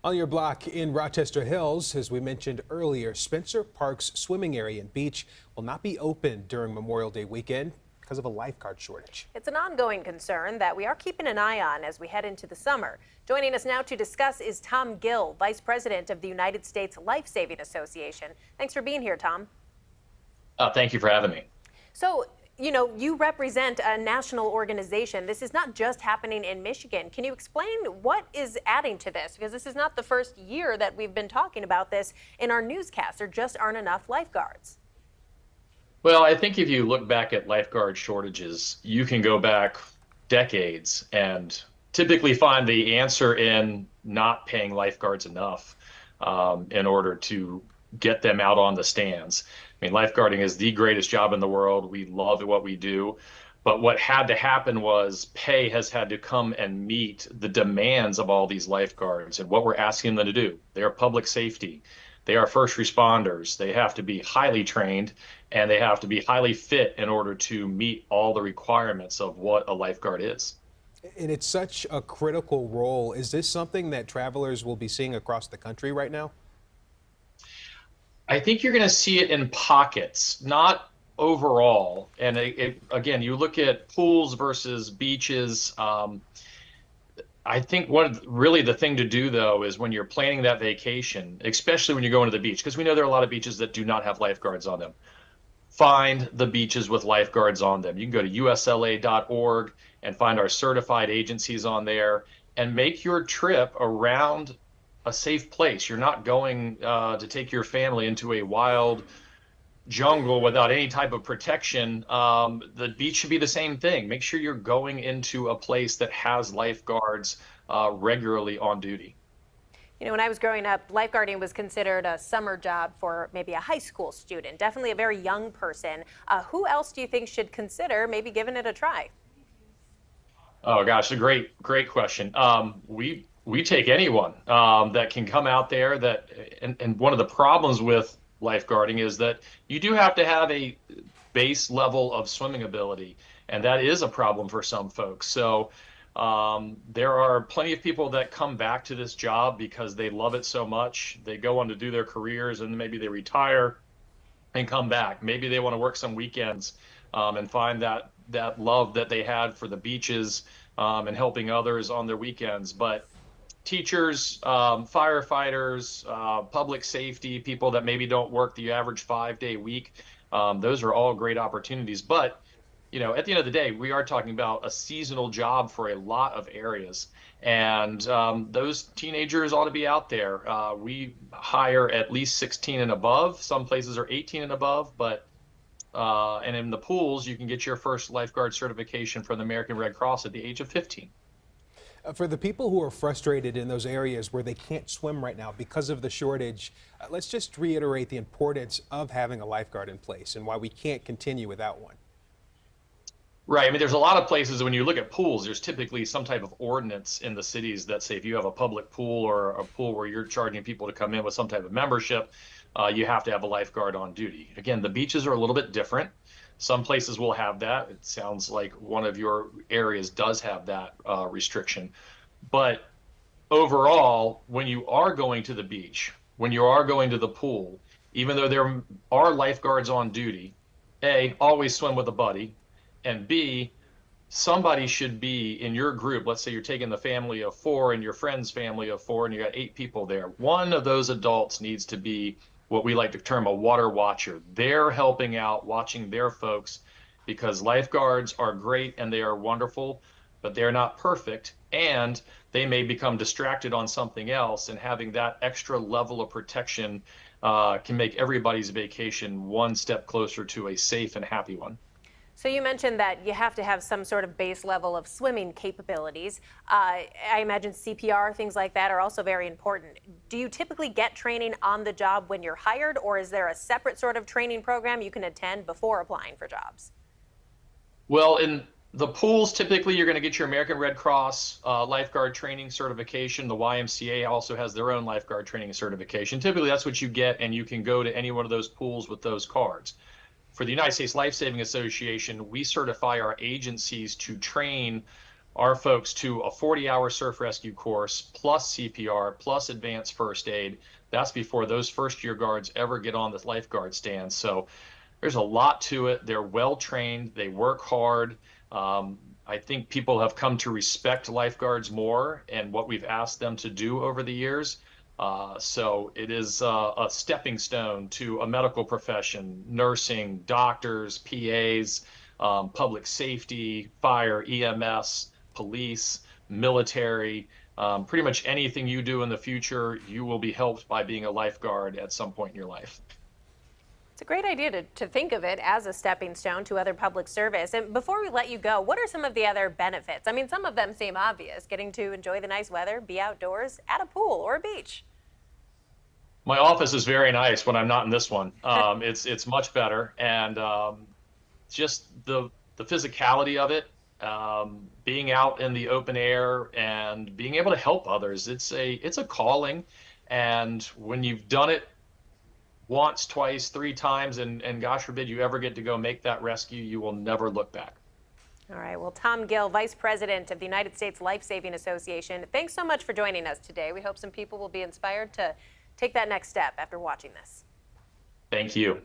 On your block in Rochester Hills, as we mentioned earlier, Spencer Park's swimming area and beach will not be open during Memorial Day weekend because of a lifeguard shortage. It's an ongoing concern that we are keeping an eye on as we head into the summer. Joining us now to discuss is Tom Gill, Vice President of the United States Lifesaving Association. Thanks for being here, Tom. Thank you for having me. So, you represent a national organization. This is not just happening in Michigan. Can you explain what is adding to this? Because this is not the first year that we've been talking about this in our newscasts. There just aren't enough lifeguards. Well, I think if you look back at lifeguard shortages, you can go back decades and typically find the answer in not paying lifeguards enough in order to get them out on the stands. I mean, lifeguarding is the greatest job in the world. We love what we do. But what had to happen was pay has had to come and meet the demands of all these lifeguards and what we're asking them to do. They are public safety. They are first responders. They have to be highly trained and they have to be highly fit in order to meet all the requirements of what a lifeguard is. And it's such a critical role. Is this something that travelers will be seeing across the country right now? I think you're going to see it in pockets, not overall. And again, you look at pools versus beaches. I think really the thing to do, though, is when you're planning that vacation, especially when you're going to the beach, because we know there are a lot of beaches that do not have lifeguards on them. Find the beaches with lifeguards on them. You can go to usla.org and find our certified agencies on there and make your trip around a safe place. You're not going to take your family into a wild jungle without any type of protection. The beach should be the same thing. Make sure you're going into a place that has lifeguards regularly on duty. When I was growing up, lifeguarding was considered a summer job for maybe a high school student, definitely a very young person. Who else do you think should consider maybe giving it a try? Oh gosh, a great question. We take anyone that can come out there and one of the problems with lifeguarding is that you do have to have a base level of swimming ability, and that is a problem for some folks. So there are plenty of people that come back to this job because they love it so much. They go on to do their careers and maybe they retire and come back. Maybe they want to work some weekends and find that love that they had for the beaches and helping others on their weekends. But teachers, firefighters, public safety, people that maybe don't work the average 5-day week, those are all great opportunities. But at the end of the day, we are talking about a seasonal job for a lot of areas, and those teenagers ought to be out there. We hire at least 16 and above. Some places are 18 and above, but and in the pools, you can get your first lifeguard certification from the American Red Cross at the age of 15. For the people who are frustrated in those areas where they can't swim right now because of the shortage, let's just reiterate the importance of having a lifeguard in place and why we can't continue without one. Right. I mean, there's a lot of places when you look at pools, there's typically some type of ordinance in the cities that say if you have a public pool or a pool where you're charging people to come in with some type of membership, you have to have a lifeguard on duty. Again, the beaches are a little bit different. Some places will have that. It sounds like one of your areas does have that restriction. But overall, when you are going to the beach, when you are going to the pool, even though there are lifeguards on duty, A, always swim with a buddy, and B, somebody should be in your group. Let's say you're taking the family of 4 and your friend's family of 4 and you got 8 people there. One of those adults needs to be what we like to term a water watcher. They're helping out, watching their folks, because lifeguards are great and they are wonderful, but they're not perfect, and they may become distracted on something else, and having that extra level of protection can make everybody's vacation one step closer to a safe and happy one. So you mentioned that you have to have some sort of base level of swimming capabilities. I imagine CPR, things like that are also very important. Do you typically get training on the job when you're hired, or is there a separate sort of training program you can attend before applying for jobs? Well, in the pools, typically you're going to get your American Red Cross lifeguard training certification. The YMCA also has their own lifeguard training certification. Typically that's what you get, and you can go to any one of those pools with those cards. For the United States Lifesaving Association, we certify our agencies to train our folks to a 40-hour surf rescue course plus CPR plus advanced first aid. That's before those first-year guards ever get on the lifeguard stand. So there's a lot to it. They're well trained. They work hard. I think people have come to respect lifeguards more and what we've asked them to do over the years. So it is a stepping stone to a medical profession, nursing, doctors, PAs, public safety, fire, EMS, police, military. Pretty much anything you do in the future, you will be helped by being a lifeguard at some point in your life. It's a great idea to think of it as a stepping stone to other public service. And before we let you go, what are some of the other benefits? I mean, some of them seem obvious, getting to enjoy the nice weather, be outdoors at a pool or a beach. My office is very nice when I'm not in this one. It's much better, and just the physicality of it, being out in the open air and being able to help others. It's a calling, and when you've done it once, twice, three times, and gosh forbid you ever get to go make that rescue, you will never look back. All right. Well, Tom Gill, Vice President of the United States Lifesaving Association, thanks so much for joining us today. We hope some people will be inspired to take that next step after watching this. Thank you.